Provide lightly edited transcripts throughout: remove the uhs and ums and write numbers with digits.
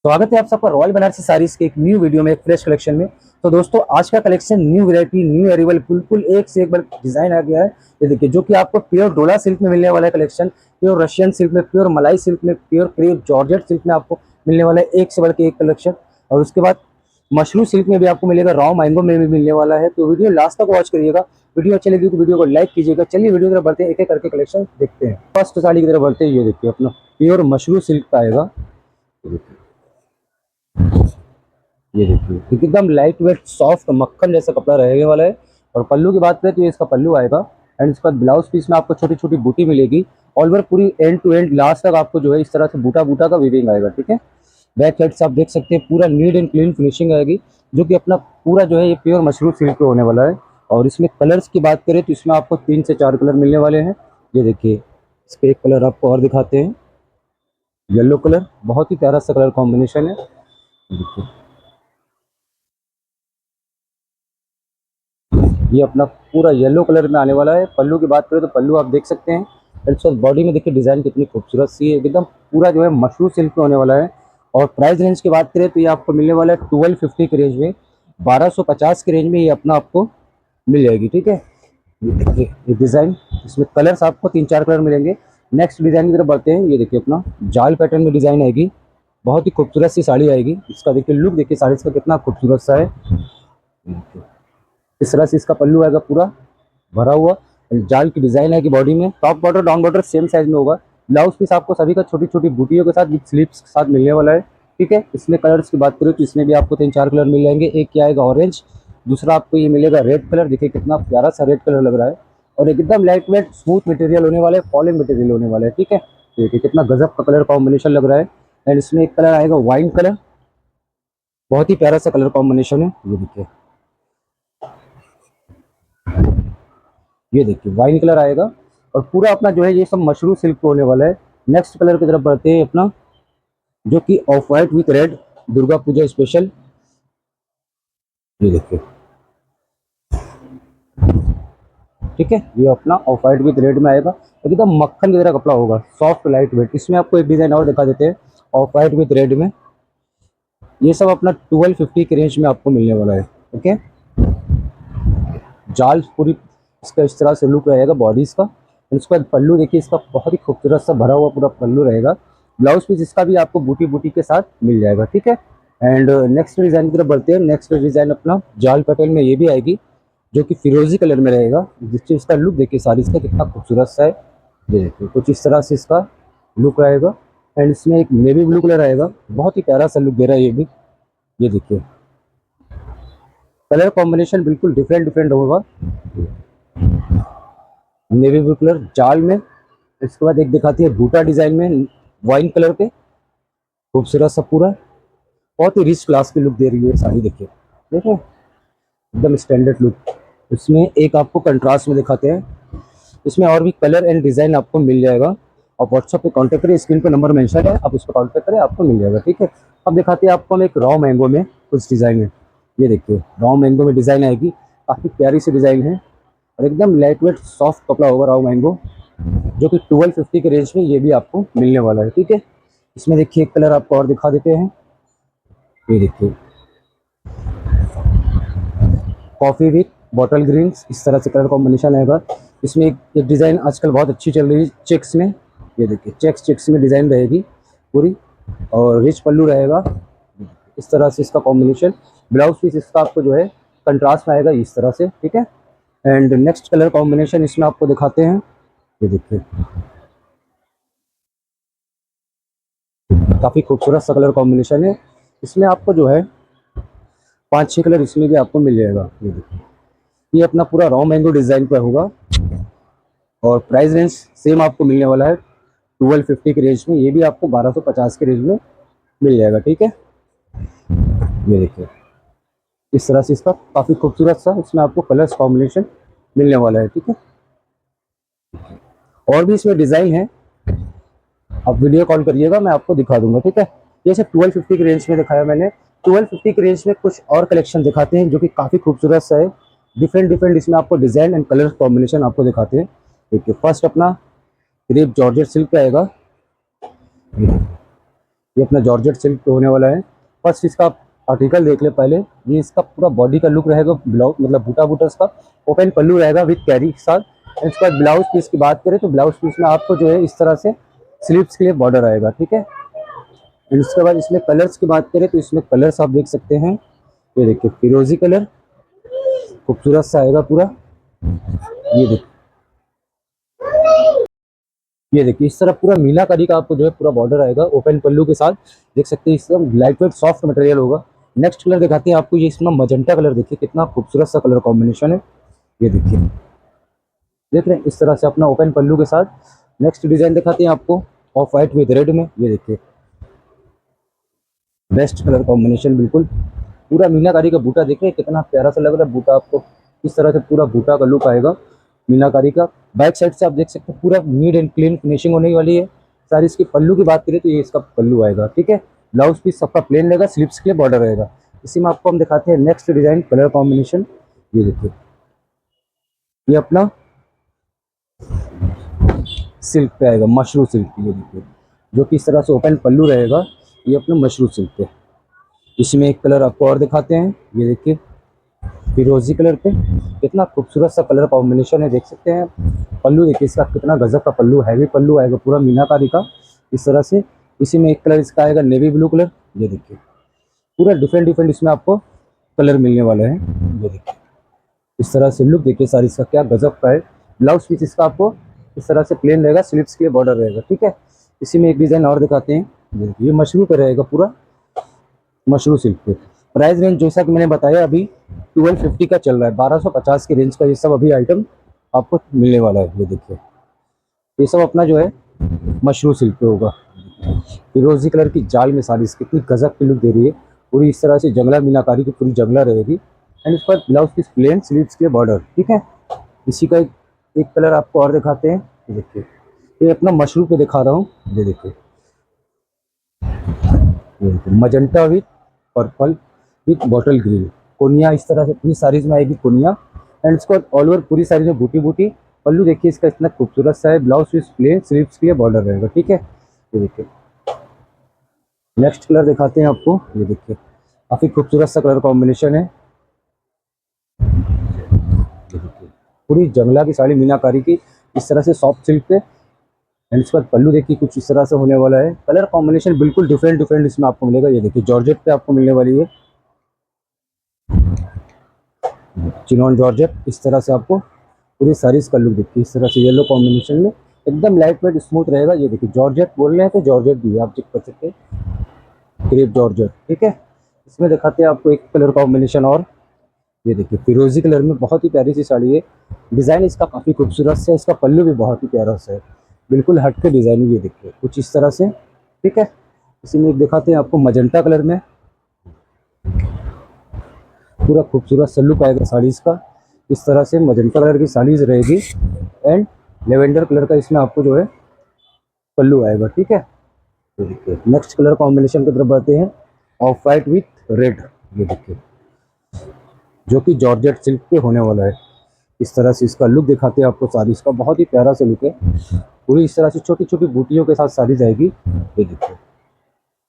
स्वागत है आप सबका रॉयल बनारसी साड़ीज के एक न्यू वीडियो में, एक फ्रेश कलेक्शन में। तो दोस्तों आज का collection new variety, new arable, बिल्कुल एक से एक बार डिजाइन आ गया है। ये देखिए, जो कि आपको प्योर डोला सिल्क में मिलने वाला है कलेक्शन, प्योर रशियन सिल्क में, प्योर मलाई सिल्क में, प्योर क्रेप जॉर्जेट सिल्क में आपको मिलने वाला है एक से बढ़ के एक कलेक्शन। और उसके बाद मशरू सिल्क में भी आपको मिलेगा, रॉ मैंगो में भी मिलने वाला है। तो वीडियो लास्ट तक वॉच करिएगा। वीडियो अच्छी लगी तो वीडियो को लाइक कीजिएगा। चलिए वीडियो की तरफ बढ़ते हैं, एक एक करके कलेक्शन देखते हैं। फर्स्ट साड़ी की तरफ बढ़ते हैं। ये देखिए, अपना प्योर मशरू सिल्क का आएगा। ये देखिए, एकदम लाइट वेट सॉफ्ट मक्खन जैसा कपड़ा रहने वाला है। और पल्लू की बात करें तो ये इसका पल्लू आएगा। एंड इसका ब्लाउज पीस में आपको छोटी छोटी बूटी मिलेगी। ऑल ओवर पूरी एंड टू एंड लास्ट तक आपको जो है इस तरह से बूटा बूटा का वीविंग आएगा। ठीक है, बैक साइड से आप देख सकते हैं पूरा नीट एंड क्लीन फिनिशिंग आएगी, जो कि अपना पूरा जो है ये प्योर मशरूम सिल्क पे होने वाला है। और इसमें कलर्स की बात करें तो इसमें आपको 3 से 4 कलर मिलने वाले हैं। ये देखिए, इसके एक कलर आपको और दिखाते हैं, येलो कलर, बहुत ही प्यारा सा कलर कॉम्बिनेशन है। देखिए, ये अपना पूरा येलो कलर में आने वाला है। पल्लू की बात करें तो पल्लू आप देख सकते हैं। इट्स बॉडी में देखिए डिजाइन कितनी खूबसूरत सी है, एकदम पूरा जो है मशरूम सिल्क में होने वाला है। और प्राइस रेंज की बात करें तो ये आपको मिलने वाला है 1250 के रेंज में, 1250 के रेंज में ये अपना आपको मिल जाएगी। ठीक है, ये देखिए ये डिज़ाइन, इसमें कलर्स आपको 3-4 कलर मिलेंगे। नेक्स्ट डिज़ाइन की तरफ बढ़ते हैं। ये देखिए, अपना जाल पैटर्न में डिज़ाइन आएगी, बहुत ही खूबसूरत सी साड़ी आएगी। इसका देखिए लुक, देखिए साड़ी का कितना खूबसूरत सा है। इस तरह से इसका पल्लू आएगा पूरा भरा हुआ, जाल की डिजाइन है कि बॉडी में top border down border same size में होगा। ब्लाउज पीस आपको सभी का छोटी छोटी बूटियों के साथ विद स्लीव्स के साथ मिलने वाला है। ठीक है, इसमें कलर्स की बात करें तो इसमें भी आपको 3-4 कलर मिल जाएंगे। एक क्या आएगा ऑरेंज, दूसरा आपको ये मिलेगा रेड कलर। देखिए कितना प्यारा सा रेड कलर लग रहा है। और एकदम लाइट वेट स्मूथ मटेरियल होने वाला है, फॉलिंग मटेरियल होने वाला है। ठीक है, देखिए कितना गजब का कलर कॉम्बिनेशन लग रहा है। एंड इसमें एक कलर आएगा वाइन कलर, बहुत ही प्यारा सा कलर कॉम्बिनेशन है। ये देखिए वाइन कलर आएगा। और पूरा अपना जो है ये सब मशरूम सिल्क होने वाला है। नेक्स्ट कलर की तरफ बढ़ते हैं, अपना जो कि off white with red, Durga Puja special. ये देखिए, ठीक है, ये अपना ऑफ वाइट विथ रेड में आएगा। एकदम मक्खन की तरह कपड़ा होगा, सॉफ्ट लाइट वेट। इसमें आपको एक डिजाइन और दिखा देते हैं ऑफ वाइट विथ रेड में। ये सब अपना 1250 के रेंज में आपको मिलने वाला है। ओके, जाल पूरी इसका इस तरह से लुक रहेगा बॉडीज का। उसके बाद पल्लू देखिए, इसका बहुत ही खूबसूरत सा भरा हुआ पूरा पल्लू रहेगा। ब्लाउज पीस इसका भी आपको बूटी बूटी के साथ मिल जाएगा। ठीक है, एंड नेक्स्ट डिजाइन की तरफ बढ़ते हैं। नेक्स्ट डिजाइन अपना जाल पैटर्न में ये भी आएगी, जो कि फिरोजी कलर में रहेगा। जिससे इसका लुक देखिए साड़ी इसका कितना खूबसूरत सा है। ये देखिए कुछ इस तरह से इसका लुक रहेगा। एंड इसमें एक नेवी ब्लू कलर आएगा, बहुत ही प्यारा सा लुक दे रहा है ये भी। ये देखिए कलर कॉम्बिनेशन बिल्कुल डिफरेंट डिफरेंट होगा। नेवी ब्लू कलर जाल में, इसके बाद एक दिखाती है बूटा डिजाइन में वाइन कलर पे, खूबसूरत सा पूरा, बहुत ही रिच क्लास की लुक दे रही है साड़ी। देखिए देखो एकदम स्टैंडर्ड लुक। इसमें एक आपको कंट्रास्ट में दिखाते हैं। इसमें और भी कलर एंड डिजाइन आपको मिल जाएगा। आप व्हाट्सएप पे कांटेक्ट करें, स्क्रीन पे नंबर मेंशन है, आप उस पर कांटेक्ट करें, आपको मिल जाएगा। ठीक है, अब दिखाते हैं आपको हम एक रॉ मैंगो में कुछ डिजाइन है। ये देखिए रॉ मैंगो में डिजाइन आएगी, काफी प्यारी सी डिजाइन है। और एकदम लाइट वेट सॉफ्ट कपड़ा होगा रॉ मैंगो, जो कि 1250 के रेंज में ये भी आपको मिलने वाला है। ठीक है, इसमें देखिए एक कलर आपको और दिखा देते हैं। ये देखिए कॉफी विथ बॉटल ग्रीन, इस तरह से कलर कॉम्बिनेशन आएगा। इसमें एक डिज़ाइन आजकल बहुत अच्छी चल रही है चेक्स में। ये देखिए चेक्स में डिज़ाइन रहेगी पूरी, और रिच पल्लू रहेगा। इस तरह से इसका कॉम्बिनेशन, ब्लाउज पीस इसका आपको जो है कंट्रास्ट में आएगा इस तरह से। ठीक है, एंड नेक्स्ट कलर कॉम्बिनेशन इसमें आपको दिखाते हैं। ये देखिए काफ़ी खूबसूरत सा कलर कॉम्बिनेशन है। इसमें आपको जो है 5-6 कलर इसमें भी आपको मिल जाएगा। ये देखिए, ये अपना पूरा रॉ मैंगो डिज़ाइन पर होगा। और प्राइस रेंज सेम आपको मिलने वाला है 1250 के रेंज में। ये भी आपको 1250 के रेंज में मिल जाएगा। ठीक है, ये देखिए इस तरह से इसका काफ़ी खूबसूरत सा इसमें आपको कलर्स कॉम्बिनेशन मिलने वाला है। ठीक है, और भी इसमें डिज़ाइन है, आप वीडियो कॉल करिएगा, मैं आपको दिखा दूंगा। ठीक है, जैसे 1250 के रेंज में दिखाया मैंने, 1250 के रेंज में कुछ और कलेक्शन दिखाते हैं जो कि काफ़ी खूबसूरत सा है। डिफरेंट डिफरेंट इसमें आपको डिज़ाइन एंड कलर कॉम्बिनेशन आपको दिखाते हैं। देखिए फर्स्ट अपना क्रेप जॉर्जेट सिल्क पे आएगा। ये अपना जॉर्जेट सिल्क पे होने वाला है। फर्स्ट इसका आर्टिकल देख ले पहले। ये इसका पूरा बॉडी का लुक रहेगा, ब्लाउज मतलब बूटा बूटा इसका ओपन पल्लू रहेगा विद कैरी के साथ। इसके बाद ब्लाउज पीस की बात करें तो ब्लाउज पीस में आपको जो है इस तरह से स्लीव्स के लिए बॉर्डर आएगा, ठीक है। इसके बाद इसमें कलर्स की बात करें तो इसमें कलर्स आप देख सकते हैं। ये देखिए फिरोजी कलर खूबसूरत सा आएगा पूरा। ये देखिए, ये देखिए इस तरह पूरा मीनाकारी का आपको जो है पूरा बॉर्डर आएगा ओपन पल्लू के साथ। देख सकते हैं इसका लाइट वेट सॉफ्ट मटेरियल होगा। नेक्स्ट कलर दिखाते हैं आपको। ये इसमें मजेंटा कलर, देखिए कितना खूबसूरत सा कलर कॉम्बिनेशन है। ये देखिए, देख रहे हैं इस तरह से अपना ओपन पल्लू के साथ। नेक्स्ट डिजाइन दिखाते हैं आपको ऑफ वाइट विद रेड में। ये देखिए बेस्ट कलर कॉम्बिनेशन, बिल्कुल पूरा मीनाकारी का बूटा देख रहे हैं कितना प्यारा सा लग रहा है बूटा। आपको इस तरह से पूरा बूटा का लुक आएगा मीनाकारी का। बैक साइड से आप देख सकते हैं पूरा नीट एंड क्लीन फिनिशिंग होने वाली है सारी। इसकी पल्लू की बात करें तो ये इसका पल्लू आएगा, ठीक है। ब्लाउज पीस सबका प्लेन रहेगा, स्लीव्स के लिए बॉर्डर रहेगा। इसी में आपको हम दिखाते हैं नेक्स्ट डिजाइन कलर कॉम्बिनेशन। ये देखिए, ये अपना सिल्क पे आएगा, मशरू सिल्क। ये देखिए जो कि इस तरह से ओपन पल्लू रहेगा। ये अपना मशरू सिल्क पे। इसमें एक कलर आपको और दिखाते हैं। ये देखिए फिरोजी कलर पे कितना खूबसूरत सा कलर कॉम्बिनेशन है, देख सकते हैं। पल्लू देखिए इसका कितना गजब का पल्लू, हैवी पल्लू आएगा पूरा मीनाकारी का इस तरह से। इसी में एक कलर इसका आएगा नेवी ब्लू कलर। ये देखिए पूरा डिफरेंट डिफरेंट इसमें आपको कलर मिलने वाला है। ये देखिए इस तरह से लुक देखिए सारी इसका क्या गजब का है। ब्लाउज पीस इसका आपको इस तरह से प्लेन रहेगा, स्लीव्स के बॉर्डर रहेगा, ठीक है। इसी में एक डिज़ाइन और दिखाते हैं। ये देखिए, ये मशरू पे रहेगा पूरा, मशरू सिल्क पे। प्राइस रेंज जैसा कि मैंने बताया अभी 1250 का चल रहा है, 1250 के रेंज का ये सब अभी आइटम आपको मिलने वाला है। ये देखिए ये सब अपना जो है मशरू सिल्क पे होगा। फिरोजी कलर की जाल में साड़ी कितनी गजब की लुक दे रही है। पूरी इस तरह से जंगला मीनाकारी की पूरी जंगला रहेगी। एंड इस पर ब्लाउज पीस प्लेन, स्लीव्स के बॉर्डर, ठीक है। इसी का एक कलर आपको और दिखाते हैं। ये देखिए ये अपना मशरू पे दिखा रहा हूँ। ये देखिए, ये देखिए magenta with purple with bottle green कोनिया, इस तरह से पूरी साड़ीज में आएगी कोनिया। एंड इसको ऑल ओवर पूरी साड़ी में बूटी बूटी पल्लू देखिए इसका इतना खूबसूरत सा है। ब्लाउज पीस प्लेन, स्लीव्स के लिए बॉर्डर रहेगा, ठीक है। ये देखिए नेक्स्ट कलर दिखाते हैं आपको। ये देखिए काफी खूबसूरत सा कलर कॉम्बिनेशन है। ये देखिए पूरी जंगला की साड़ी मीनाकारी की इस तरह से सॉफ्ट सिल्क पे। एंड इसके बाद पल्लू देखिए कुछ इस तरह से होने वाला है। कलर कॉम्बिनेशन बिल्कुल डिफरेंट डिफरेंट इसमें आपको मिलेगा। ये देखिए जॉर्जेट पे आपको मिलने वाली है, चिनॉन जॉर्जेट। इस तरह से आपको पूरी साड़ीज का लुक देखिए इस तरह से येलो कॉम्बिनेशन में एकदम लाइट वेट स्मूथ रहेगा। ये देखिए जॉर्जेट बोल रहे हैं तो जॉर्जेट भी है, आप चेक कर सकते हैं, क्रेप जॉर्जेट, ठीक है। इसमें दिखाते हैं आपको एक कलर कॉम्बिनेशन और। ये देखिए फिरोजी कलर में बहुत ही प्यारी सी साड़ी है। डिज़ाइन इसका काफ़ी खूबसूरत से है। इसका पल्लू भी बहुत ही प्यारा सा है, बिल्कुल हट के डिज़ाइन। ये देखिए कुछ इस तरह से, ठीक है। इसी में एक दिखाते हैं आपको मजेंटा कलर में, पूरा खूबसूरत सा लुक आएगा साड़ीज़ का। इस तरह से मजेंटा कलर की साड़ीज रहेगी। एंड लेवेंडर कलर का इसमें आपको जो है पल्लू आएगा, ठीक है। ये देखिए नेक्स्ट कलर कॉम्बिनेशन की तरफ बढ़ते हैं, ऑफ वाइट विथ रेड। ये देखिए जो कि जॉर्जेट सिल्क पे होने वाला है। इस तरह से इसका लुक दिखाते हैं आपको साड़ी। इसका बहुत ही प्यारा सा लुक है, पूरी इस तरह से छोटी छोटी बूटियों के साथ साड़ी जाएगी। ये देखिए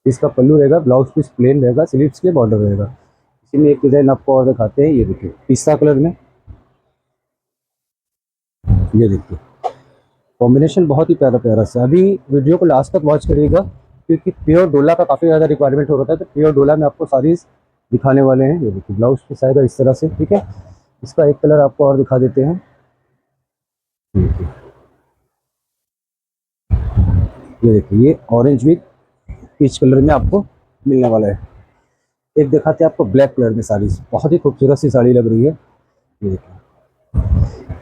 इसका पल्लू रहेगा, ब्लाउज पीस प्लेन रहेगा, स्लीव्स के बॉर्डर रहेगा। इसी में एक डिजाइन आपको और दिखाते हैं। ये देखिए पिस्ता कलर में। ये देखिए कॉम्बिनेशन बहुत ही प्यारा प्यारा सा। अभी वीडियो को लास्ट तक वॉच करिएगा क्योंकि प्योर डोला का काफ़ी ज़्यादा रिक्वायरमेंट हो रहा है, तो प्योर डोला में आपको साड़ीज दिखाने वाले हैं। ये देखिए ब्लाउज पीस आएगा इस तरह से, ठीक है। इसका एक कलर आपको और दिखा देते हैं। ये देखिए ये ऑरेंज विथ पीच कलर में आपको मिलने वाला है। एक दिखाते हैं आपको ब्लैक कलर में साड़ी, बहुत ही खूबसूरत सी साड़ी लग रही है। ये देखिए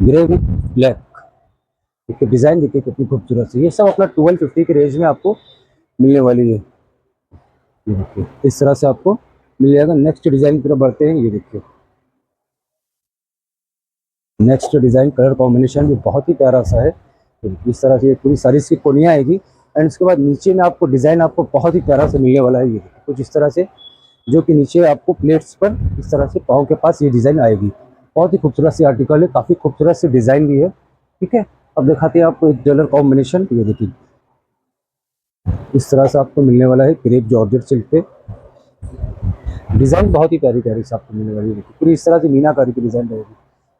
ग्रे विथ ब्लैक, देखिए डिज़ाइन देखिए कितनी खूबसूरत सी। ये सब अपना 1250 के रेंज में आपको मिलने वाली है। ये देखिए इस तरह से आपको मिल जाएगा। नेक्स्ट डिज़ाइन की तरफ बढ़ते हैं। ये देखिए नेक्स्ट डिज़ाइन कलर कॉम्बिनेशन भी बहुत ही प्यारा सा है। ये देखिए इस तरह से ये पूरी सारी इसकी कोनियाँ आएगी। एंड उसके बाद नीचे में आपको डिज़ाइन आपको बहुत ही प्यारा से मिलने वाला है। ये देखिए कुछ इस तरह से, जो कि नीचे आपको प्लेट्स पर इस तरह से पाँव के पास ये डिज़ाइन आएगी। बहुत ही खूबसूरत सी आर्टिकल है, काफ़ी खूबसूरत सी डिज़ाइन भी है, ठीक है। अब दिखाते हैं आपको एक कलर कॉम्बिनेशन। ये देखिए इस तरह से आपको मिलने वाला है क्रेप जॉर्जेट सिल्क पे। डिज़ाइन बहुत ही प्यारी प्यारी से आपको मिलने वाली है, देखिए पूरी इस तरह से मीनाकारी की डिज़ाइन रहेगी।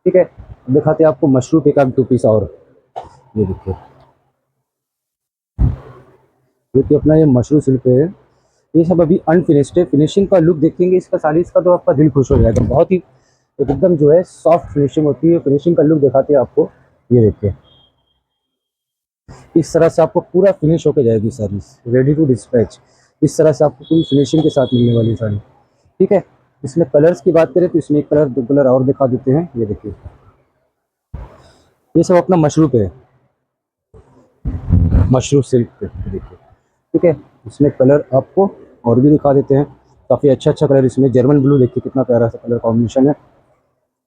ठीक है, अब दिखाते हैं आपको मशरू पे का 2 पीस और। ये देखिए, जो कि अपना ये मशरू सिल्क है, ये सब अभी अनफिनिश्ड है। फिनिशिंग का लुक देखेंगे इसका साड़ीज़ का तो आपका दिल खुश हो जाएगा। बहुत ही एकदम जो है सॉफ्ट फिनिशिंग होती है। फिनिशिंग का लुक दिखाते हैं आपको, ये देखिए इस तरह से आपको पूरा फिनिश होके जाएगी साड़ी, रेडी टू डिस्पैच। इस तरह से आपको पूरी फिनिशिंग के साथ मिलने वाली साड़ी। ठीक है, इसमें कलर्स की बात करें तो इसमें एक कलर, 2 कलर और दिखा देते हैं। ये देखिए, ये सब अपना मशरू पे है, मशरू सिल्क पे देखिए। ठीक है, इसमें कलर आपको और भी दिखा देते हैं। काफ़ी अच्छा अच्छा कलर इसमें, जर्मन ब्लू देखिए कितना प्यारा सा कलर कॉम्बिनेशन है।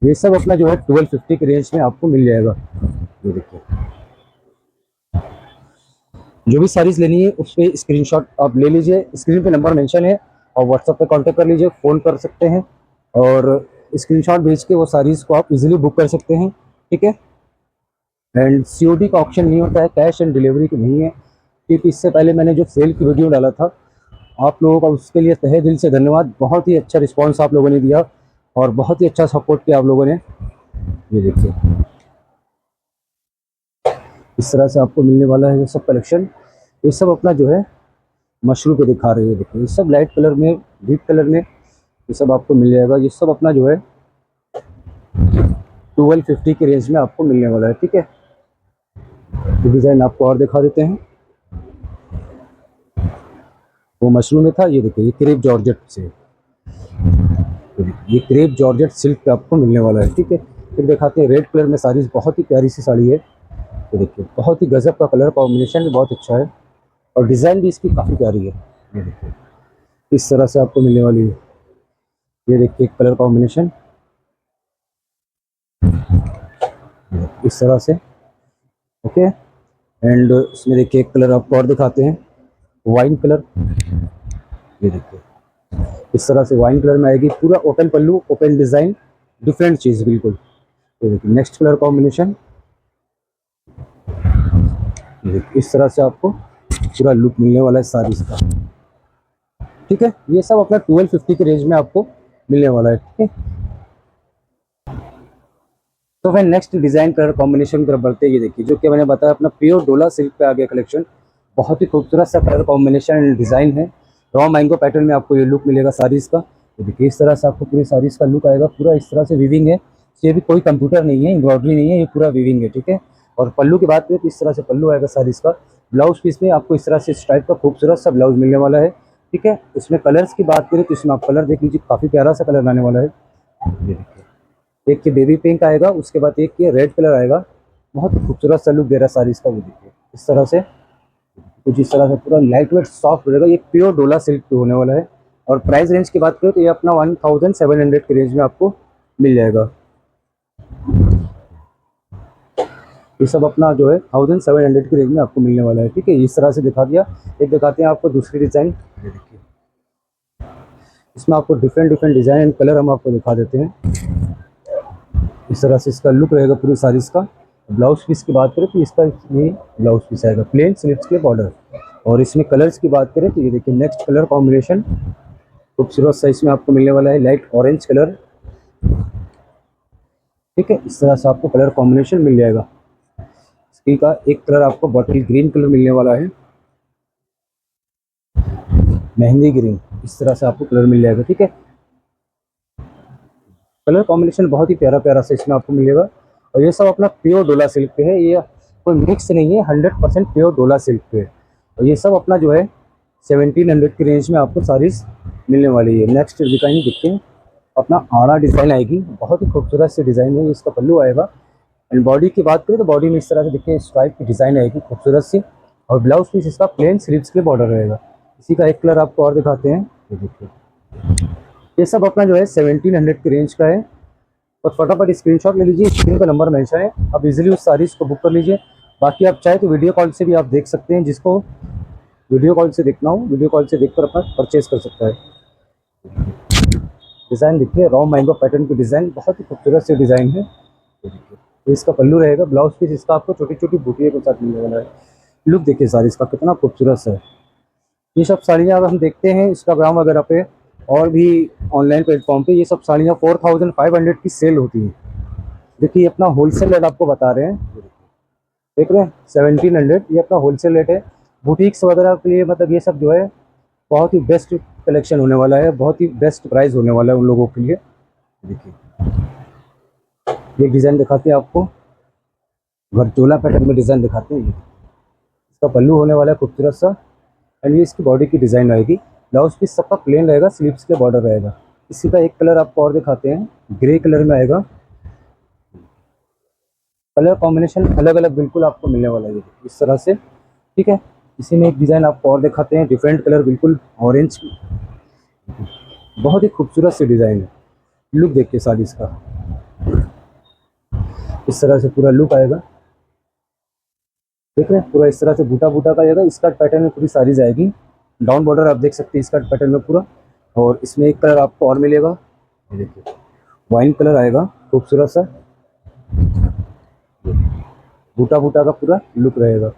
ये सब अपना जो है 1250 के रेंज में आपको मिल जाएगा। ये देखिए, जो भी साड़ीज़ लेनी है उस पर स्क्रीनशॉट आप ले लीजिए, स्क्रीन पे नंबर मेंशन है, और व्हाट्सएप पे कांटेक्ट कर लीजिए, फ़ोन कर सकते हैं, और स्क्रीनशॉट भेज के वो साड़ीज़ को आप इजीली बुक कर सकते हैं। ठीक है, एंड सीओडी का ऑप्शन नहीं होता है, कैश एंड डिलीवरी की नहीं है, क्योंकि इससे पहले मैंने जो सेल की वीडियो डाला था, आप लोगों का उसके लिए तहे दिल से धन्यवाद। बहुत ही अच्छा रिस्पॉन्स आप लोगों ने दिया और बहुत ही अच्छा सपोर्ट किया आप लोगों ने। ये देखिए, इस तरह से आपको मिलने वाला है ये सब कलेक्शन। ये सब अपना जो है मशरू पे दिखा रहे हैं, देखिए ये सब लाइट कलर में, डीप कलर में, ये सब आपको मिल जाएगा। ये सब अपना जो है 1250 के रेंज में आपको मिलने वाला है। ठीक है, तो डिज़ाइन आपको और दिखा देते हैं। वो मशरू में था, ये देखिए ये क्रेप जॉर्जेट से, ये क्रेप जॉर्जेट सिल्क पे आपको मिलने वाला है। ठीक है, फिर दिखाते हैं रेड कलर में साड़ी, बहुत ही प्यारी सी साड़ी है। ये देखिए बहुत ही गजब का कलर कॉम्बिनेशन भी बहुत अच्छा है, और डिज़ाइन भी इसकी काफ़ी प्यारी है। ये देखिए इस तरह से आपको मिलने वाली है। ये देखिए कलर कॉम्बिनेशन इस तरह से। ओके, एंड इसमें देखिए एक कलर आपको और दिखाते हैं, वाइन कलर। ये देखिए इस तरह से वाइन कलर में आएगी, पूरा ओपन पल्लू, ओपन डिज़ाइन, डिफरेंट चीज़ बिल्कुल। ये देखिए नेक्स्ट कलर कॉम्बिनेशन, ये देखिए इस तरह से आपको पूरा लुक मिलने वाला है साड़ी का। ठीक है, ये सब अपना 1250 के रेंज में आपको मिलने वाला है। ठीक है, तो फिर नेक्स्ट डिज़ाइन कलर कॉम्बिनेशन की तरफ बढ़ते हैं। ये देखिए जो कि मैंने बताया अपना प्योर डोला सिल्क पे आ गया कलेक्शन। बहुत ही खूबसूरत सा कलर कॉम्बिनेशन एंड डिज़ाइन है। रॉ मैंगो पैटर्न में आपको ये लुक मिलेगा साड़ीज़ का। तो देखिए इस तरह से आपको पूरी साड़ीज़ का लुक आएगा, पूरा इस तरह से वीविंग है। ये भी कोई कंप्यूटर नहीं है, एम्ब्रॉयडरी नहीं है, ये पूरा वीविंग है। ठीक है, और पल्लू की बात करें तो इस तरह से पल्लू आएगा साड़ीज़ का। ब्लाउज पीस में आपको इस तरह से इस टाइप का खूबसूरत सा ब्लाउज मिलने वाला है। ठीक है, इसमें कलर्स की बात करें तो इसमें आप कलर देख लीजिए, काफ़ी प्यारा सा कलर आने वाला है। ये देखिए, एक के बेबी पिंक आएगा, उसके बाद एक के रेड कलर आएगा। बहुत ही खूबसूरत सा लुक दे रहा है साड़ी इसका। भी देखिए इस तरह से, कुछ इस तरह से पूरा लाइट वेट सॉफ्ट रहेगा। ये प्योर डोला सिल्क पे होने वाला है। और प्राइस रेंज की बात करें तो ये अपना 1700 के रेंज में आपको मिल जाएगा। ये सब अपना जो है 1700 के रेंज में आपको मिलने वाला है। ठीक है, इस तरह से दिखा दिया। एक दिखाते हैं आपको दूसरी डिज़ाइन। ये देखिए, इसमें आपको different different design and colour हम आपको दिखा देते हैं। इस तरह से इसका लुक रहेगा पूरी साड़ीज़ का। ब्लाउज पीस की बात करें तो इसका ये ब्लाउज पीस आएगा प्लेन स्लीव्स के बॉर्डर। और इसमें कलर्स की बात करें तो ये देखिए नेक्स्ट कलर कॉम्बिनेशन खूबसूरत सा इसमें आपको मिलने वाला है, लाइट ऑरेंज कलर। ठीक है, इस तरह से आपको कलर कॉम्बिनेशन मिल जाएगा। इसकी का एक कलर आपको बॉटल ग्रीन कलर मिलने वाला है, मेहंदी ग्रीन, इस तरह से आपको कलर मिल जाएगा। ठीक है, कलर कॉम्बिनेशन बहुत ही प्यारा प्यारा सा इसमें आपको मिलेगा। और ये सब अपना प्योर डोला सिल्क पे है, ये कोई मिक्स नहीं है, 100% प्योर डोला सिल्क पे है। और ये सब अपना जो है 1700 की रेंज में आपको साड़ीज़ मिलने वाली है। नेक्स्ट डिज़ाइन देखते हैं, अपना आड़ा डिज़ाइन आएगी, बहुत ही खूबसूरत सी डिज़ाइन है। इसका पल्लू आएगा। एंड बॉडी की बात करें तो बॉडी में इस तरह से देखिए इस टाइप की डिज़ाइन आएगी खूबसूरत सी। और ब्लाउज पीस इसका प्लेन स्लीव्स के बॉर्डर रहेगा। इसी का एक कलर आपको और दिखाते हैं। ये देखिए, ये सब अपना जो है 1700 की रेंज का है। और फटाफट स्क्रीनशॉट ले लीजिए, स्क्रीन का नंबर मेंशन है, आप इजीली उस साड़ीज़ को बुक कर लीजिए। बाकी आप चाहे तो वीडियो कॉल से भी आप देख सकते हैं, जिसको वीडियो कॉल से देखना हो वीडियो कॉल से देखकर अपना परचेज कर सकता है। डिज़ाइन देखिए, रॉ मैंगो पैटर्न की डिज़ाइन, बहुत ही खूबसूरत सी डिज़ाइन है। ये देखिए, ये इसका पल्लू रहेगा, ब्लाउज पीस इसका आपको छोटी छोटी बूटियों के साथ मिलने वाला है। लुक देखिए साड़ी इसका कितना खूबसूरत सा है। ये सब साड़ियाँ अगर हम देखते हैं इंस्टाग्राम वगैरह पे और भी ऑनलाइन प्लेटफॉर्म पे, ये सब साड़ियाँ 4500 की सेल होती हैं। देखिए ये अपना होलसेल रेट आपको बता रहे हैं, देख रहे हैं 1700, ये अपना होलसेल रेट है। बुटीक्स वगैरह के लिए मतलब ये सब जो है बहुत ही बेस्ट कलेक्शन होने वाला है, बहुत ही बेस्ट प्राइस होने वाला है उन लोगों के लिए। देखिए ये डिज़ाइन दिखाते हैं आपको, घरचोला पैटर्न में डिज़ाइन दिखाते हैं। ये इसका पल्लू होने वाला है खूबसूरत सा, एंड ये इसकी बॉडी की डिज़ाइन रहेगी। ब्लाउज पीस सबका प्लेन रहेगा, स्लीव्स के बॉर्डर रहेगा। इसी का एक कलर आपको और दिखाते हैं, ग्रे कलर में आएगा। कलर कॉम्बिनेशन अलग अलग बिल्कुल आपको मिलने वाला है ये इस तरह से, ठीक है। इसी में एक डिज़ाइन आपको और दिखाते हैं, डिफरेंट कलर बिल्कुल ऑरेंज, बहुत ही खूबसूरत सी डिज़ाइन है। लुक देखिए साड़ी इसका, इस तरह से पूरा लुक आएगा। देख रहे हैं पूरा इस तरह से बूटा बूटा का आएगा, स्कर्ट पैटर्न में पूरी साड़ी जाएगी। डाउन बॉर्डर आप देख सकते हैं स्कर्ट पैटर्न में पूरा। और इसमें एक कलर आपको और मिलेगा, ये देखिए वाइन कलर आएगा खूबसूरत सा, बूटा बूटा का पूरा लुक रहेगा।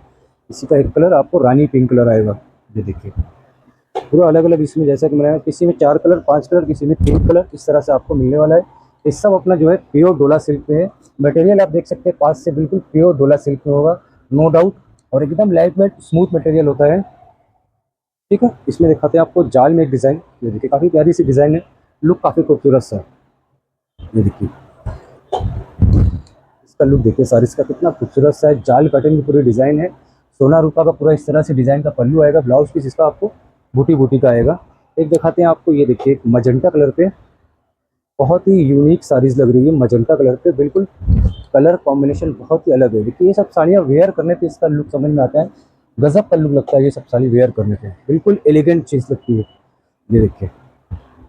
इसी का एक कलर आपको रानी पिंक कलर आएगा, ये देखिए पूरा अलग अलग इसमें, जैसा कि मैंने किसी में 4 कलर 5 कलर, किसी में 3 कलर, इस तरह से आपको मिलने वाला है। ये सब अपना जो है प्योर डोला सिल्क में है। मटेरियल आप देख सकते हैं पास से बिल्कुल प्योर डोला सिल्क में होगा, नो डाउट, और एकदम लाइट वेट स्मूथ मटेरियल होता है, ठीक है। इसमें दिखाते हैं आपको जाल में एक डिज़ाइन, ये देखिए काफ़ी प्यारी सी डिज़ाइन है, लुक काफ़ी खूबसूरत सा है। ये देखिए इसका लुक देखिए, सारी इसका कितना खूबसूरत सा है, जाल पैटर्न की पूरी डिज़ाइन है। सोना रूपा का पूरा इस तरह से डिज़ाइन का पल्लू आएगा, ब्लाउज पीस इसका आपको बूटी बूटी का आएगा। एक दिखाते हैं आपको, ये देखिए मजेंटा कलर पे बहुत ही यूनिक साड़ीज़ लग रही है, मजेंटा कलर पे बिल्कुल कलर कॉम्बिनेशन बहुत ही अलग है। देखिए ये सब साड़ियाँ वेयर करने पे इसका लुक समझ में आता है, गजब का लुक लगता है ये सब साड़ी वेयर करने पे, बिल्कुल एलिगेंट चीज़ लगती है। ये देखिए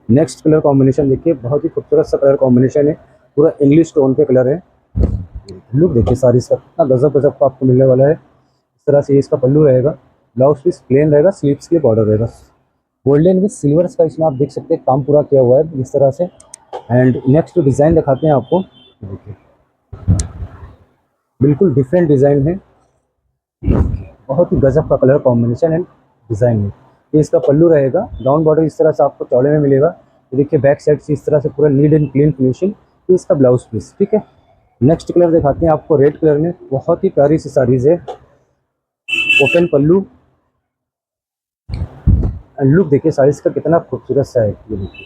नेक्स्ट कलर कॉम्बिनेशन देखिए, बहुत ही खूबसूरत सा कलर कॉम्बिनेशन है, पूरा इंग्लिश टोन पे कलर है। लुक देखिए सारी इसका कितना गजब गजब का आपको मिलने वाला है। इस तरह से ये इसका पल्लू रहेगा, ब्लाउज पीस प्लेन रहेगा, स्लीव्स के बॉर्डर रहेगा। गोल्डन विद सिल्वर का इसमें आप देख सकते हैं काम पूरा किया हुआ है इस तरह से। एंड नेक्स्ट डिज़ाइन दिखाते हैं आपको, देखिए बिल्कुल डिफरेंट डिज़ाइन है, बहुत ही गजब का कलर कॉम्बिनेशन एंड डिज़ाइन है। ये इसका पल्लू रहेगा, डाउन बॉर्डर इस तरह से आपको चौड़े में मिलेगा। ये देखिए बैक साइड से इस तरह से पूरा नीट एंड क्लीन फिनिशिंग, ये इसका ब्लाउज पीस, ठीक है। नेक्स्ट कलर दिखाते हैं आपको रेड कलर में, बहुत ही प्यारी सी साड़ीज़ है, ओपन पल्लू एंड लुक देखिए साड़ीज़ का कितना खूबसूरत सा है। ये देखिए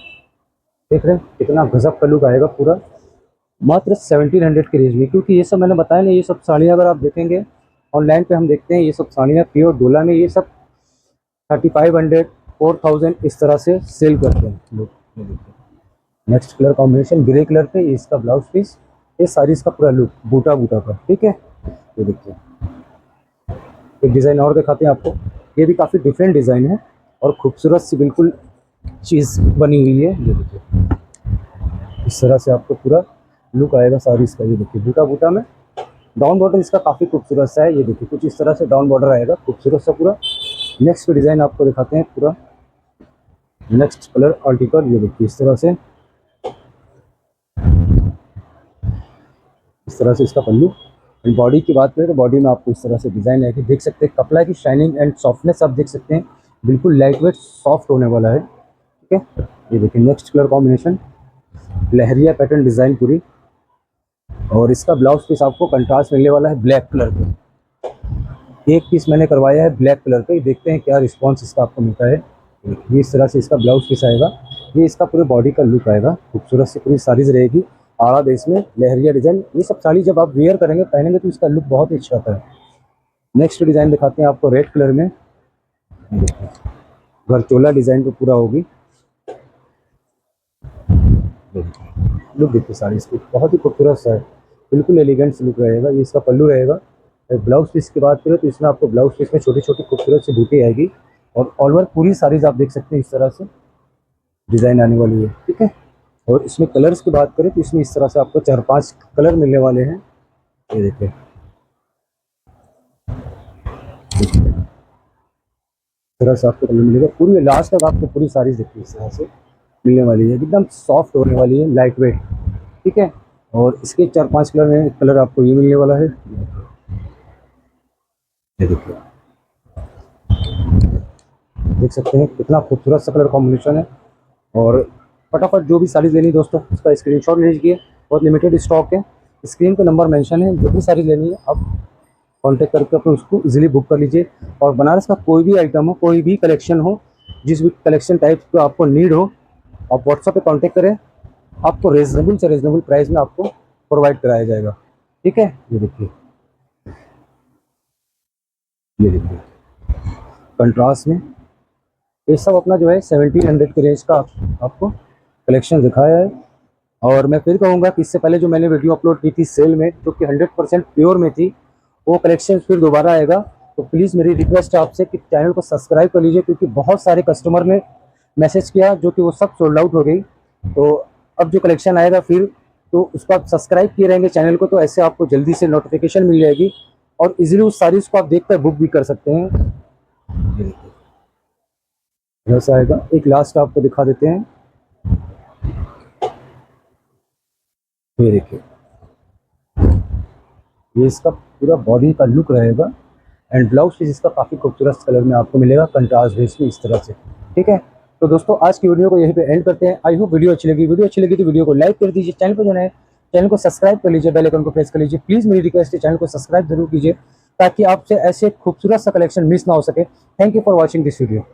देख रहे हैं कितना गजब का लुक आएगा पूरा, मात्र 1700 के रेंज में। क्योंकि ये सब मैंने बताया ना, ये सब साड़ियाँ अगर आप देखेंगे ऑनलाइन पे हम देखते हैं, ये सब साड़ियाँ प्योर डोला में ये सब 3500 4000 इस तरह से सेल करते हैं लोग। ये देखिए next colour combination grey colour पे, ये इसका ब्लाउज पीस, ये साड़ी इसका पूरा लुक बूटा बूटा का, ठीक है। ये देखिए एक डिज़ाइन और दिखाते हैं आपको, ये भी काफ़ी डिफरेंट डिज़ाइन है और खूबसूरत सी बिल्कुल चीज़ बनी हुई है। ये देखिए इस तरह से आपको पूरा लुक आएगा साड़ी इसका। ये देखिए बूटा बूटा में डाउन बॉर्डर इसका काफ़ी खूबसूरत सा है, ये देखिए कुछ इस तरह से डाउन बॉर्डर आएगा खूबसूरत सा पूरा। नेक्स्ट डिज़ाइन आपको दिखाते हैं पूरा, नेक्स्ट कलर आर्टिकल, ये देखिए इस तरह से, इस तरह से इसका पल्लू। एंड बॉडी की बात करें तो बॉडी में आपको इस तरह से डिज़ाइन आएगी, देख सकते हैं कपड़ा की शाइनिंग एंड सॉफ्टनेस आप देख सकते हैं, बिल्कुल लाइट वेट सॉफ्ट होने वाला है, ठीक है। ये देखिए नेक्स्ट कलर कॉम्बिनेशन लहरिया पैटर्न डिज़ाइन पूरी, और इसका ब्लाउज पीस आपको कंट्रास्ट मिलने वाला है ब्लैक कलर पे। एक पीस मैंने करवाया है ब्लैक कलर पे, देखते हैं क्या रिस्पॉन्स इसका आपको मिलता है। ये इस तरह से इसका ब्लाउज पीस आएगा, ये इसका पूरे बॉडी का लुक आएगा, खूबसूरत सी पूरी साड़ीज रहेगी, आड़ा बेस में लहरिया डिज़ाइन। ये सब साड़ी जब आप वेयर करेंगे पहनेंगे तो इसका लुक बहुत ही अच्छा आता है। नेक्स्ट डिज़ाइन दिखाते हैं आपको रेड कलर में, घरचोला डिज़ाइन पे पूरा होगी। लुक देखिए साड़ी इसकी बहुत ही खूबसूरत सा है, बिल्कुल एलिगेंट लुक रहेगा। ये इसका पल्लू रहेगा। ब्लाउज पीस की बात करें तो इसमें आपको ब्लाउज पीस में छोटी छोटी खूबसूरत सी बूटी आएगी, और ऑल ओवर पूरी साड़ीज आप देख सकते हैं इस तरह से डिज़ाइन आने वाली है, ठीक है। और इसमें कलर्स की बात करें तो इसमें इस तरह से आपको 4-5 कलर मिलने वाले हैं। ये देखिए इस तरह से आपको कलर मिलेगा, पूरी लास्ट तक आपको पूरी साड़ीज देखिए इस तरह से मिलने वाली है, एकदम सॉफ्ट होने वाली है, लाइट वेट, ठीक है। और इसके 4-5 कलर में कलर आपको ये मिलने वाला है। ये देखिए देख सकते हैं कितना खूबसूरत सा कलर कॉम्बिनेशन है। और फटाफट जो भी साड़ीज़ लेनी है दोस्तों उसका स्क्रीनशॉट ले लीजिए, बहुत लिमिटेड स्टॉक है। स्क्रीन पे नंबर मेंशन है, जो भी साड़ी लेनी है आप कांटेक्ट करके अपने उसको इजीली बुक कर लीजिए। और बनारस का कोई भी आइटम हो, कोई भी कलेक्शन हो, जिस भी कलेक्शन टाइप का आपको नीड हो, आप व्हाट्सएप पे कांटेक्ट करें, आपको रीजनेबल से रीजनेबल प्राइस में आपको प्रोवाइड कराया जाएगा। ठीक है, ये देखिए, ये देखिए कंट्रास्ट में ये सब अपना जो है 1700 के रेंज का आपको कलेक्शन दिखाया है। और मैं फिर कहूँगा कि इससे पहले जो मैंने वीडियो अपलोड की थी सेल में, जो कि 100% प्योर में थी, वो कलेक्शन फिर दोबारा आएगा। तो प्लीज़ मेरी रिक्वेस्ट है आपसे कि चैनल को सब्सक्राइब कर लीजिए, क्योंकि बहुत सारे कस्टमर ने मैसेज किया जो कि वो सब सोल्ड आउट हो गई। तो अब जो कलेक्शन आएगा फिर, तो उसको आप सब्सक्राइब किए रहेंगे चैनल को, तो ऐसे आपको जल्दी से नोटिफिकेशन मिल जाएगी और इजीली उस साड़ीज़ को आप देखकर बुक भी कर सकते हैं। ये देखिए ऐसा आएगा। एक लास्ट आपको दिखा देते हैं, ये देखिए, ये इसका पूरा बॉडी का लुक रहेगा। एंड ब्लाउज पीस इसका काफ़ी खूबसूरत कलर में आपको मिलेगा कंट्रास्ट बेस में इस तरह से। ठीक है, तो दोस्तों आज की वीडियो को यहीं पे एंड करते हैं। आई होप वीडियो अच्छी लगी। वीडियो अच्छी लगी तो वीडियो को लाइक कर दीजिए, चैनल पर जो है चैनल को सब्सक्राइब कर लीजिए, बेल आइकन को प्रेस कर लीजिए। प्लीज़ मेरी रिक्वेस्ट है चैनल को सब्सक्राइब जरूर कीजिए, ताकि आपसे ऐसे खूबसूरत सा कलेक्शन मिस ना हो सके। Thank you for watching this video.